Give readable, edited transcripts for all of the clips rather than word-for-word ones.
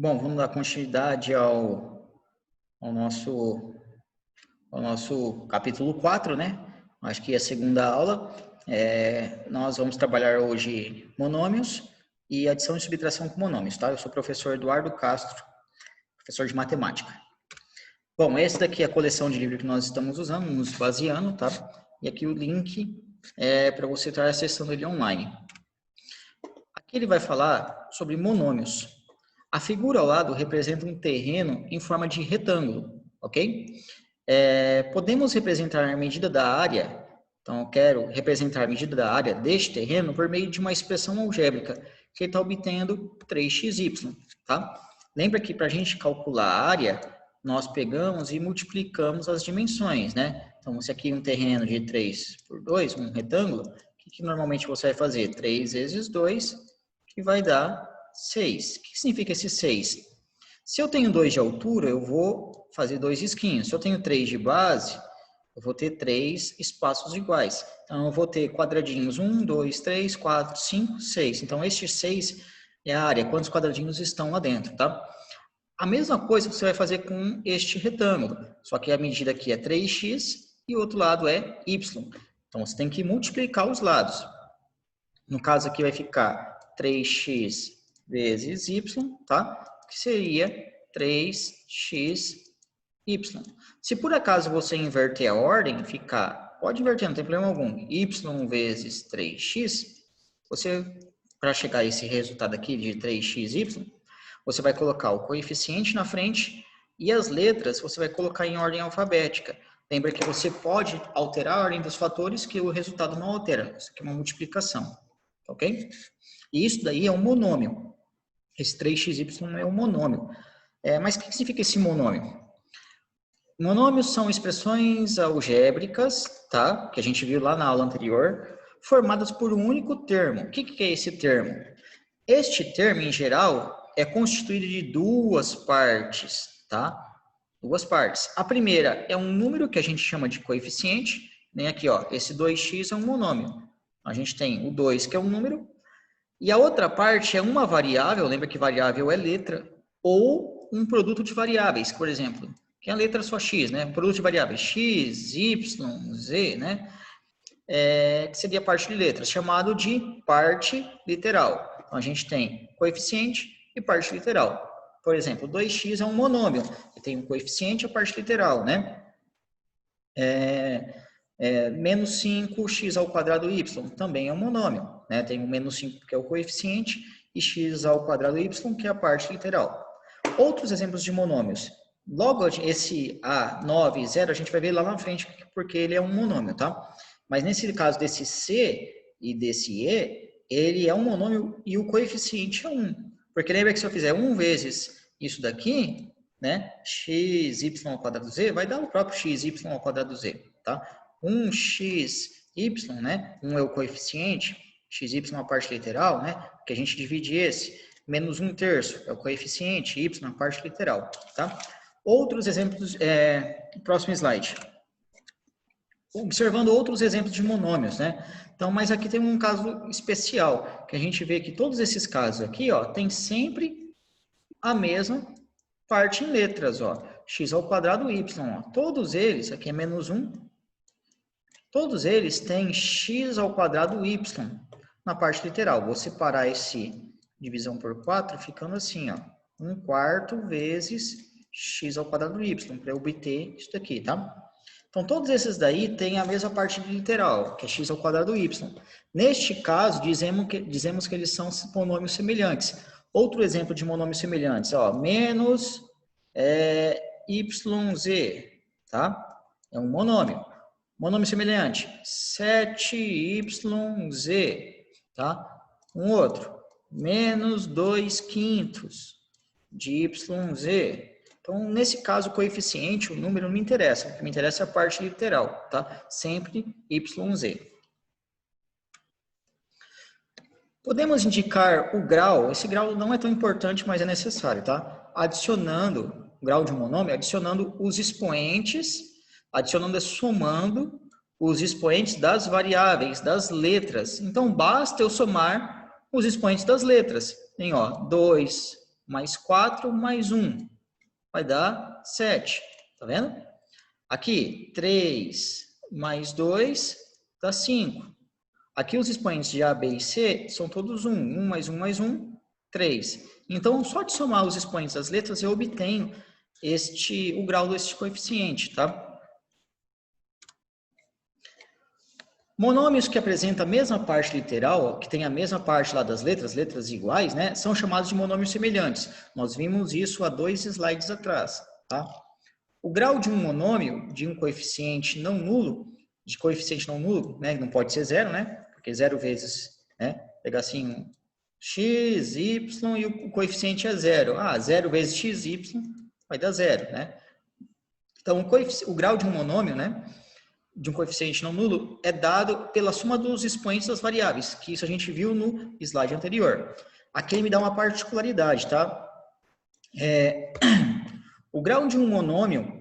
Bom, vamos dar continuidade ao nosso capítulo 4, né? Acho que é a segunda aula. Nós vamos trabalhar hoje monômios e adição e subtração com monômios, tá? Eu sou o professor Eduardo Castro, professor de matemática. Bom, esse daqui é a coleção de livros que nós estamos usando, nos baseando, tá? E aqui o link é para você estar acessando ele online. Aqui ele vai falar sobre monômios. A figura ao lado representa um terreno em forma de retângulo, ok? Podemos representar a medida da área, então eu quero representar a medida da área deste terreno por meio de uma expressão algébrica, que está obtendo 3xy, tá? Lembra que para a gente calcular a área, nós pegamos e multiplicamos as dimensões, né? Então, se aqui um terreno de 3 por 2, um retângulo, o que normalmente você vai fazer? 3 vezes 2, que vai dar 6. O que significa esse 6? Se eu tenho 2 de altura, eu vou fazer 2 risquinhos. Se eu tenho 3 de base, eu vou ter 3 espaços iguais. Então, eu vou ter quadradinhos 1, 2, 3, 4, 5, 6. Então, este 6 é a área, quantos quadradinhos estão lá dentro, tá? A mesma coisa você vai fazer com este retângulo, só que a medida aqui é 3x e o outro lado é y. Então, você tem que multiplicar os lados. No caso aqui vai ficar 3x vezes y, tá? Que seria 3xy. Se por acaso você inverter a ordem, pode inverter, não tem problema algum, y vezes 3x, você, para chegar a esse resultado aqui de 3xy, você vai colocar o coeficiente na frente e as letras você vai colocar em ordem alfabética. Lembra que você pode alterar a ordem dos fatores que o resultado não altera. Isso aqui é uma multiplicação, ok? E isso daí é um monômio. Esse 3xy é um monômio. Mas o que significa esse monômio? Monômios são expressões algébricas, tá? Que a gente viu lá na aula anterior, formadas por um único termo. O que é esse termo? Este termo, em geral, é constituído de duas partes, tá? Duas partes. A primeira é um número que a gente chama de coeficiente, né? Aqui, ó, esse 2x é um monômio. A gente tem o 2, que é um número, e a outra parte é uma variável, lembra que variável é letra, ou um produto de variáveis, por exemplo, que é a letra só x, né? Produto de variáveis x, y, z, né? Que seria a parte de letras, chamado de parte literal. Então, a gente tem coeficiente e parte literal. Por exemplo, 2x é um monômio, que tem um coeficiente e a parte literal, né? Menos 5x ao quadrado y também é um monômio, né? Tem o menos 5 que é o coeficiente e x ao quadrado y que é a parte literal. Outros exemplos de monômios. Logo esse a, 9 e 0 a gente vai ver lá na frente porque ele é um monômio, tá? Mas nesse caso desse c e desse e, ele é um monômio e o coeficiente é 1. Porque lembra que se eu fizer 1 vezes isso daqui, né? xy ao quadrado z vai dar o próprio xy ao quadrado z, tá? 1xy, né? 1 é o coeficiente, xy a parte literal, né? Que a gente divide esse. Menos 1/3 é o coeficiente, y na parte literal, tá? Outros exemplos, próximo slide. Observando outros exemplos de monômios, né? Então, mas aqui tem um caso especial, que a gente vê que todos esses casos aqui, ó, tem sempre a mesma parte em letras, ó. X ao quadrado, y, ó. Todos eles, aqui é menos 1, todos eles têm x ao quadrado y na parte literal. Vou separar esse divisão por 4, ficando assim, ó. 1/4 vezes x ao quadrado y, para obter isso daqui, tá? Então, todos esses daí têm a mesma parte literal, que é x ao quadrado y. Neste caso, dizemos que eles são monômios semelhantes. Outro exemplo de monômios semelhantes, ó, menos yz, tá? É um monômio. Monômio semelhante, 7yz, tá? Um outro, menos 2/5 de yz. Então, nesse caso, o coeficiente, o número não me interessa. O que me interessa é a parte literal, tá? Sempre yz. Podemos indicar o grau. Esse grau não é tão importante, mas é necessário, tá? Adicionando, o grau de um monômio, adicionando os expoentes, somando os expoentes das variáveis, das letras. Então, basta eu somar os expoentes das letras. Tem, ó, 2, mais 4 mais 1 vai dar 7. Tá vendo? Aqui, 3 mais 2 dá 5. Aqui os expoentes de A, B e C são todos 1. 1 mais 1 mais 1, 3. Então, só de somar os expoentes das letras, eu obtenho o grau desse coeficiente, tá? Monômios que apresentam a mesma parte literal, que tem a mesma parte lá das letras iguais, né, são chamados de monômios semelhantes. Nós vimos isso há 2 slides atrás, tá? O grau de um monômio, de um coeficiente não nulo, né, não pode ser 0, né, porque 0 vezes, né, pegar assim, x, y e o coeficiente é 0. 0 vezes x, y vai dar 0, né? Então, o grau de um monômio, né, de um coeficiente não nulo é dado pela soma dos expoentes das variáveis, que isso a gente viu no slide anterior. Aqui ele me dá uma particularidade, tá? O grau de um monômio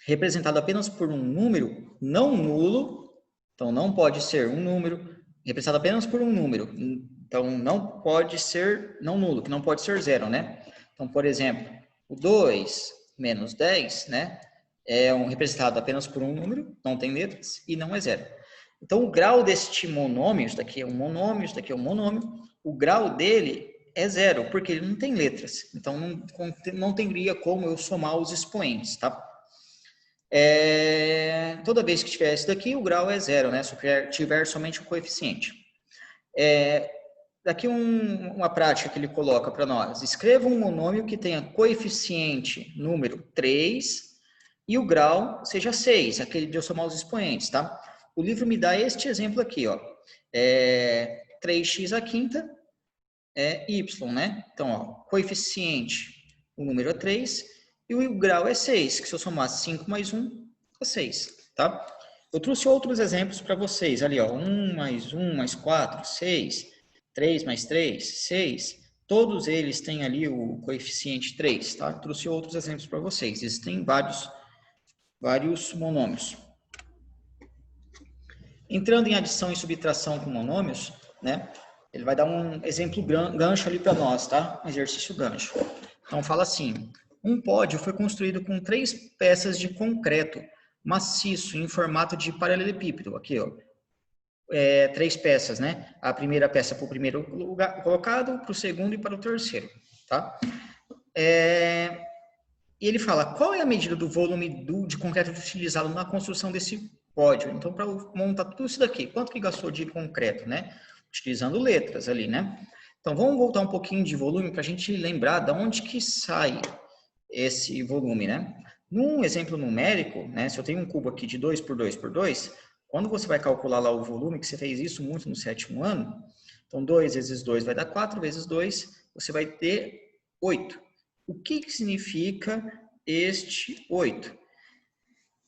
representado apenas por um número não nulo, então não pode ser um número, representado apenas por um número, então não pode ser não nulo, que não pode ser 0, né? Então, por exemplo, o 2 menos 10, né? É representado apenas por um número, não tem letras, e não é 0. Então, o grau deste monômio, isso daqui é um monômio, isso daqui é um monômio, o grau dele é 0, porque ele não tem letras. Então, não teria como eu somar os expoentes, tá? Toda vez que tiver isso daqui, o grau é 0, né? Se tiver somente o coeficiente. Daqui uma prática que ele coloca para nós. Escreva um monômio que tenha coeficiente número 3 e o grau seja 6, aquele de eu somar os expoentes, tá? O livro me dá este exemplo aqui, ó. 3x à quinta é y, né? Então, ó, coeficiente, o número é 3 e o grau é 6, que se eu somar 5 mais 1, é 6, tá? Eu trouxe outros exemplos para vocês, ali, ó, 1 mais 4, 6, 3 mais 3, 6, todos eles têm ali o coeficiente 3, tá? Eu trouxe outros exemplos para vocês, existem vários monômios. Entrando em adição e subtração com monômios, né? Ele vai dar um exemplo gancho ali para nós, tá? Um exercício gancho. Então fala assim: um pódio foi construído com 3 peças de concreto maciço em formato de paralelepípedo. Aqui, ó. 3 peças, né? A primeira peça para o primeiro lugar colocado, para o segundo e para o terceiro, tá? E ele fala, qual é a medida do volume de concreto utilizado na construção desse pódio? Então, para montar tudo isso daqui, quanto que gastou de concreto, né? Utilizando letras ali, né? Então, vamos voltar um pouquinho de volume para a gente lembrar de onde que sai esse volume, né? Num exemplo numérico, né? Se eu tenho um cubo aqui de 2 por 2 por 2, quando você vai calcular lá o volume, que você fez isso muito no 7º ano, então 2 vezes 2 vai dar 4, vezes 2, você vai ter 8. O que significa este 8?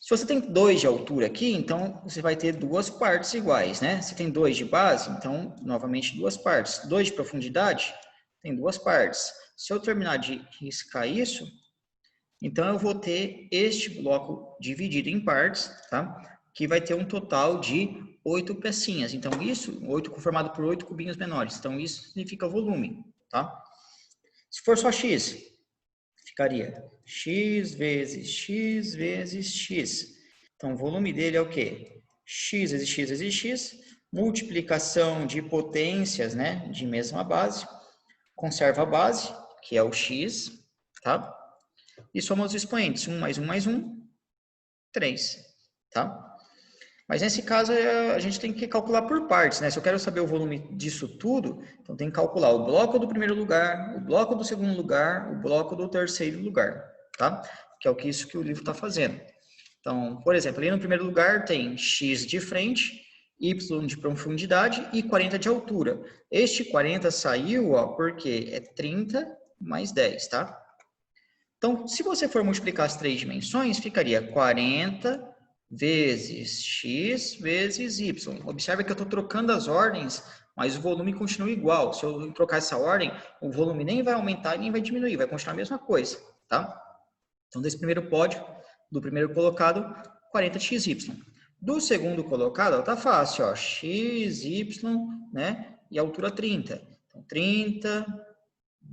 Se você tem 2 de altura aqui, então você vai ter 2 partes iguais, né? Se tem 2 de base, então, novamente, 2 partes. 2 de profundidade, tem 2 partes. Se eu terminar de riscar isso, então eu vou ter este bloco dividido em partes, tá? Que vai ter um total de 8 pecinhas. Então, isso, 8 formado por 8 cubinhos menores. Então, isso significa volume, tá? Se for só x, ficaria x vezes x vezes x. Então, o volume dele é o quê? X vezes x vezes x, multiplicação de potências, né, de mesma base, conserva a base, que é o x, tá? E soma os expoentes, 1 mais 1 mais 1, 3, tá? Mas nesse caso, a gente tem que calcular por partes, né? Se eu quero saber o volume disso tudo, então tem que calcular o bloco do primeiro lugar, o bloco do segundo lugar, o bloco do terceiro lugar, tá? Que é isso que o livro está fazendo. Então, por exemplo, ali no primeiro lugar tem x de frente, y de profundidade e 40 de altura. Este 40 saiu, ó, porque é 30 mais 10, tá? Então, se você for multiplicar as 3 dimensões, ficaria 40 vezes x vezes y. Observe que eu estou trocando as ordens, mas o volume continua igual. Se eu trocar essa ordem, o volume nem vai aumentar nem vai diminuir, vai continuar a mesma coisa, tá? Então, desse primeiro pódio, do primeiro colocado, 40xy. Do segundo colocado, ó, tá fácil, ó, xy, né? E a altura 30. Então, 30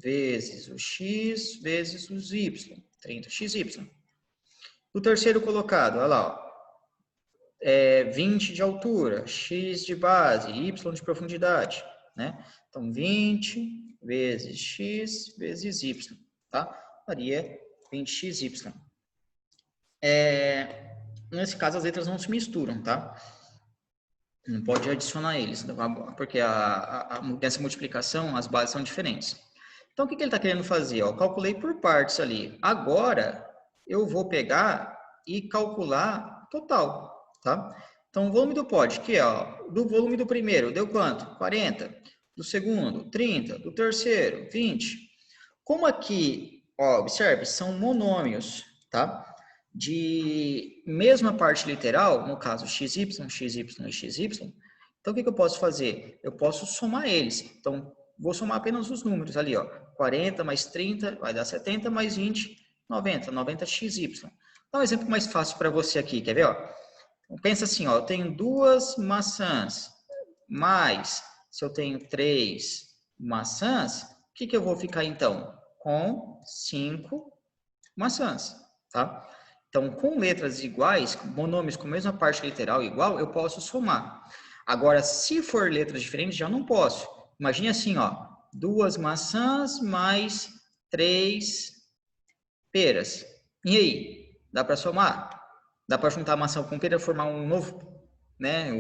vezes o x vezes os y, 30xy. O terceiro colocado, olha lá, ó, 20 de altura, x de base, y de profundidade, né? Então, 20 vezes x vezes y, tá? Daria 20xy. Nesse caso, as letras não se misturam, tá? Não pode adicionar eles, porque nessa multiplicação as bases são diferentes. Então, o que ele está querendo fazer? Eu calculei por partes ali. Agora, eu vou pegar e calcular total, tá? Então, o volume do pote, que é, ó, do volume do primeiro, deu quanto? 40. Do segundo, 30. Do terceiro, 20. Como aqui, ó, observe, são monômios, tá? De mesma parte literal, no caso xy, xy e xy. Então, o que eu posso fazer? Eu posso somar eles. Então, vou somar apenas os números ali, ó. 40 mais 30 vai dar 70, mais 20, 90. 90xy. Vou dar um exemplo mais fácil para você aqui, quer ver? Ó? Então, pensa assim, ó, eu tenho 2 maçãs, mais, se eu tenho 3 maçãs, o que eu vou ficar então? Com 5 maçãs, tá? Então, com letras iguais, monômios com a mesma parte literal igual, eu posso somar. Agora, se for letras diferentes, já não posso. Imagine assim, ó, 2 maçãs mais 3 peras. E aí, dá para somar? Dá para juntar maçã com pera e formar um novo, né,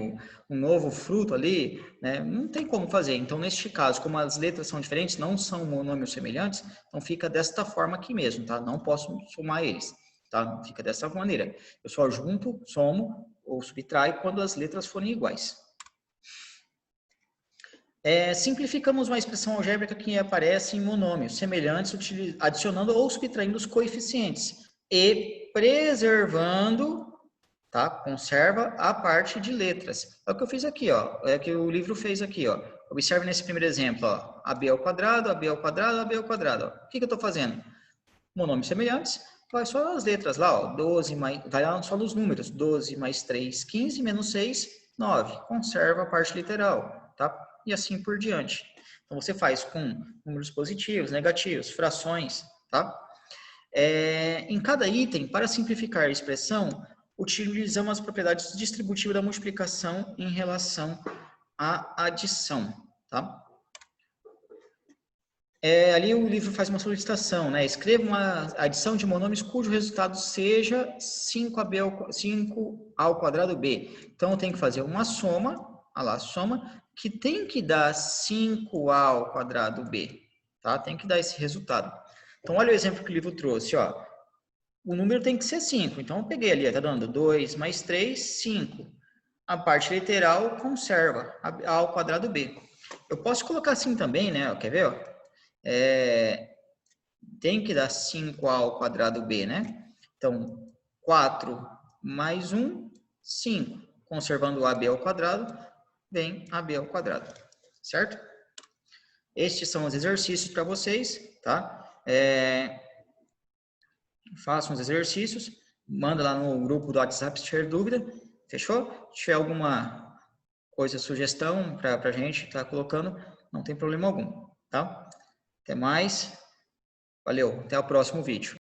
um novo fruto ali? Né? Não tem como fazer. Então, neste caso, como as letras são diferentes, não são monômios semelhantes, então fica desta forma aqui mesmo, tá? Não posso somar eles, tá? Fica dessa maneira. Eu só junto, somo ou subtraio quando as letras forem iguais. Simplificamos uma expressão algébrica que aparece em monômios semelhantes, adicionando ou subtraindo os coeficientes e preservando, tá? Conserva a parte de letras. É o que eu fiz aqui, ó. É o que o livro fez aqui, ó. Observe nesse primeiro exemplo, ó. AB ao quadrado, AB ao quadrado, AB ao quadrado. Ó. O que eu estou fazendo? Monômios semelhantes, vai só as letras lá, ó. 12 mais, vai lá só nos números. 12 mais 3, 15, menos 6, 9. Conserva a parte literal, tá? E assim por diante. Então, você faz com números positivos, negativos, frações, tá? Em cada item, para simplificar a expressão, utilizamos as propriedades distributivas da multiplicação em relação à adição, tá? Ali o livro faz uma solicitação, né? Escreva uma adição de monômios cujo resultado seja 5 ao quadrado b. Então, eu tenho que fazer uma soma, olha lá, soma, que tem que dar 5 ao quadrado b, tá? Tem que dar esse resultado. Então, olha o exemplo que o livro trouxe, ó. O número tem que ser 5. Então, eu peguei ali, tá dando 2 mais 3, 5. A parte literal conserva a ao quadrado b. Eu posso colocar assim também, né? Quer ver? Ó? Tem que dar 5a ao quadrado b, né? Então, 4 mais 1, 5. Conservando o ab ao quadrado, vem ab ao quadrado. Certo? Estes são os exercícios para vocês, tá? Façam os exercícios, manda lá no grupo do WhatsApp se tiver dúvida, fechou? Se tiver alguma coisa, sugestão para a gente estar colocando, não tem problema algum, tá? Até mais, valeu, até o próximo vídeo.